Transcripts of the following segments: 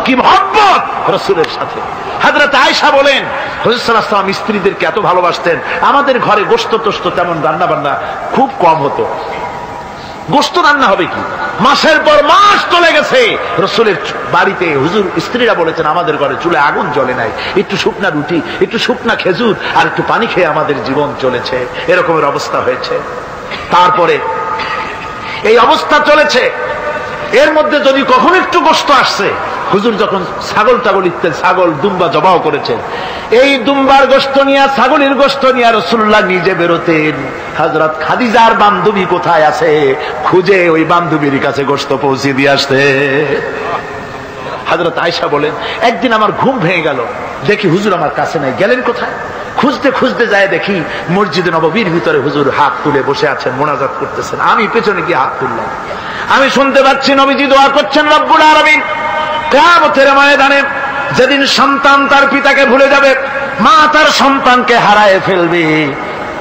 কি মহব্বত রাসূলের সাথে। হযরত আয়েশা বলেন হুজুর সাল্লাল্লাহু আলাইহি ওয়াসাল্লাম স্ত্রীদেরকে এত ভালোবাসতেন, আমাদের ঘরে গোশত টোস্ত তেমন রান্না বান্না খুব কম হতো। গোশত রান্না হবে কি, মাসের পর মাস চলে গেছে রাসূলের বাড়িতে হুজুর স্ত্রীরা বলেছেন আমাদের ঘরে চুলে আগুন জ্বলে নাই, একটু শুকনা রুটি, একটু শুকনা খেজুর আর একটু পানি খেয়ে আমাদের জীবন চলেছে, এরকমের অবস্থা হয়েছে। তারপরে এই অবস্থা চলেছে, এর মধ্যে যদি কখনো একটু গোশত আসছে, হুজুর যখন ছাগল ইত্যাদি ছাগল দুম্বা জবাহ করেছেন, এই দুম্বার গোশত নিয়ে ছাগলের গোশত নিয়ে রাসূলুল্লাহ নিজে বেরোতেন। হযরত খাদিজার বান্ধবী কোথায় আছে খুঁজে ওই বান্ধবীর কাছে গোশত পৌঁছে দিয়ে আসতে। হযরত আয়েশা বলেন একদিন আমার ঘুম ভেঙে গেল, দেখি হুজুর আমার কাছে নাই, গেলেন কোথায়? খুঁজতে খুঁজতে যায় দেখি মসজিদে নববীর ভিতরে হুজুর হাত তুলে বসে আছেন, মোনাজাত করতেছেন। আমি পেছনে গিয়ে হাত তুললাম, আমি শুনতে পাচ্ছি নবীজি দোয়া করছেন রব্বুল আলামিন কিয়ামতের ময়দানে যেদিন সন্তান তার পিতাকে ভুলে যাবে, মা তার সন্তানকে হারায় ফেলবে,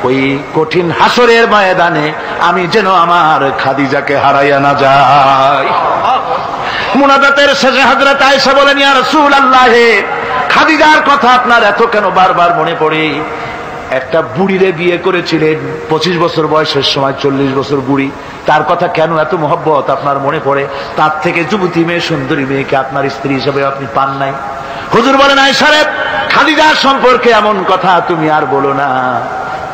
ওই কঠিন হাসরের ময়দানে আমি যেন আমার খাদিজাকে হারাইয়া না যাই। মুনাজাতের শেষে হযরত আয়েশা বলেন ইয়া রাসূলুল্লাহ, খাদিজার কথা আপনার এত কেন বারবার মনে পড়ে? একটা বুড়িরে বিয়ে করেছিলেন 25 বছর বয়সের সময়, 40 বছর বুড়ি, তার কথা কেন এত মহব্বত আপনার মনে পড়ে? তার থেকে যুবতী মেয়ে, সুন্দরী মেয়েকে আপনার স্ত্রী হিসেবে আপনি পান নাই? হুজুর বলেন আয়েশা রে, খাদিজার সম্পর্কে এমন কথা তুমি আর বলো না,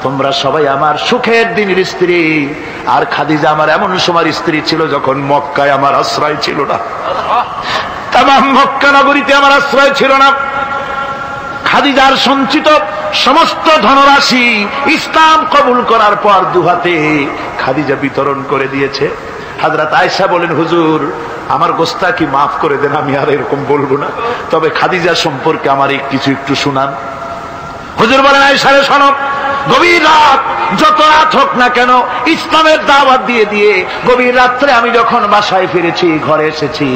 তোমরা সবাই আমার সুখের দিনের স্ত্রী, আর খাদিজা আমার এমন সময় স্ত্রী ছিল যখন মক্কায় আমার আশ্রয় ছিল না, তামাম মক্কা নগরীতে আমার আশ্রয় ছিল না। খাদিজার সঞ্চিত সমস্ত ধনরাশি ইসলাম কবুল করার পর দুহাতে খাদিজা বিতরণ করে দিয়েছে। হযরত আয়েশা বলেন হুজুর আমার গোস্তাকি মাফ করে দেন, আমি আর এরকম বলবো না, তবে খাদিজা সম্পর্কে আমার কিছু একটু শুনান। হুজুর বলেন আয়েশা রে শোনো, গভীর রাত, যত রাত হোক না কেন ইসলামের দাওয়াত দিয়ে দিয়ে গভীর রাত্রে আমি যখন বাসায় ফিরেছি, ঘরে এসেছি,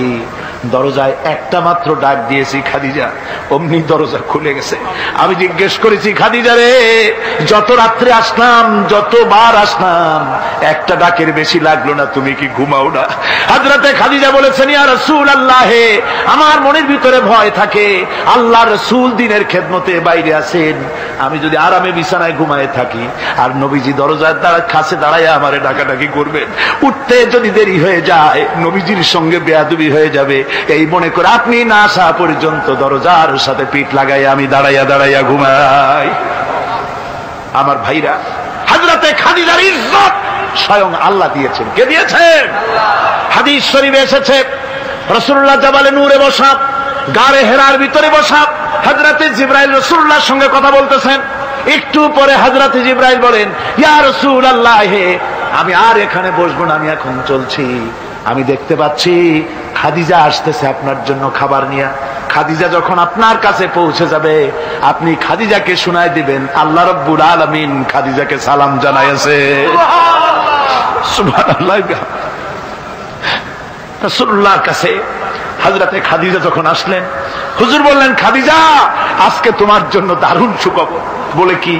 দরজায় একটা মাত্র ডাক দিয়েছি খাদিজা, অমনি দরজা খুলে গেছে। আমি জিজ্ঞেস করেছি খাদিজা রে, যত রাত্রে আসলাম, যতবার আসলাম, একটা ডাকের বেশি লাগলো না, তুমি কি ঘুমাও না? হযরতে খাদিজা বলেছেন ইয়া রাসূলুল্লাহ, আমার মনের ভিতরে ভয় থাকে, আল্লাহর রাসূল দ্বীনের খেদমতে বাইরে আছেন, আমি যদি আরামে বিছানায় ঘুমায় থাকি আর নবীজি দরজার কাছে দাঁড়ায় আমারে ডাকাডাকি করবেন, উঠতে যদি দেরি হয়ে যায় নবীজির সঙ্গে বেয়াদবি হয়ে যাবে, এই মনে করে আপনি না আসা পর্যন্ত দরজার সাথে পিঠ লাগাই আমি দাঁড়াইয়া দাঁড়াইয়া ঘুমাই। আমার ভাইরা, হযরতে খাদিজার ইজ্জত স্বয়ং আল্লাহ দিয়েছেন। কে দিয়েছেন? হাদিস শরীফে এসেছে রাসূলুল্লাহ জাবালে নূরে বসা, গারে হেরার ভিতরে বসা, হযরতে জিবরাইল রাসূলুল্লাহর সঙ্গে কথা বলতেছেন। একটু পরে হযরতে জিবরাইল বলেন ইয়া রাসূলুল্লাহ, আমি আর এখানে বসবো না, আমি এখন চলছি। আমি দেখতে পাচ্ছি খাদিজা আসতেছে আপনার জন্য খাবার নিয়ে। খাদিজা যখন আপনার কাছে পৌঁছে যাবে, আপনি খাদিজাকে শুনায় দিবেন আল্লাহ রাব্বুল আলামিন খাদিজাকে সালাম জানাইছে। সুবহানাল্লাহ। রাসূলুল্লাহর কাছে হযরতে খাদিজা যখন আসলেন, হুজুর বললেন খাদিজা আজকে তোমার জন্য দারুণ সুখবর। বলে কি?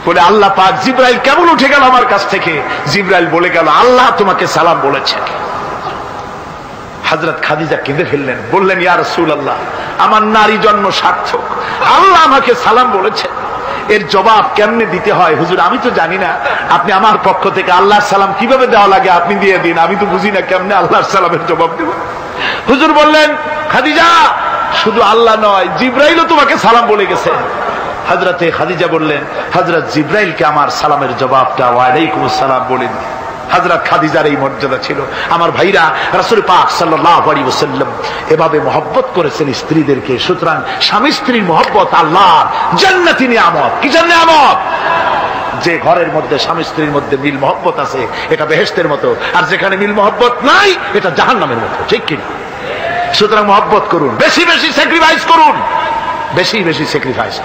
বলে আল্লাহ পাক, জিবরাইল কেমন উঠে গেল আমার কাছ থেকে, জিবরাইল বলে গেল আল্লাহ তোমাকে সালাম বলেছে। হযরত খাদিজা কেঁদে ফেললেন, বললেন ইয়া রাসূলুল্লাহ, আমার নারী জন্ম সার্থক, আল্লাহ আমাকে সালাম বলেছে, এর জবাব কেমনে দিতে হয় হুজুর আমি তো জানি না, আপনি আমার পক্ষ থেকে আল্লাহর সালাম কিভাবে দেওয়া লাগে আপনি দিয়ে দিন, আমি তো বুঝি না কেমনে আল্লাহর সালামের জবাব দেব। হুজুর বললেন খাদিজা শুধু আল্লাহ নয়, জিবরাইলও তোমাকে সালাম বলে গেছে। হযরতে খাদিজা বললেন হযরত জিবরাইলকে আমার সালামের জবাবটা ওয়া আলাইকুমুস সালাম বলেন। হযরত খাদিজার এই মর্যাদা ছিল। আমার ভাইরা, রাসূল পাক সাল্লাল্লাহু আলাইহি ওয়াসাল্লাম এভাবে মহব্বত করেছেন স্ত্রীদেরকে। সুতরাং স্বামী স্ত্রীর মহব্বত আল্লাহর জান্নাতি নিয়ামত। কি নিয়ামত? যে ঘরের মধ্যে স্বামী স্ত্রীর মধ্যে মিল মহব্বত আছে এটা বেহেশতের মতো, আর যেখানে মিল মহব্বত নাই এটা জাহান্নামের মতো। ঠিক কি? সুতরাং মহব্বত করুন, বেশি বেশি স্যাক্রিফাইস করুন, বেশি বেশি স্যাক্রিফাইস।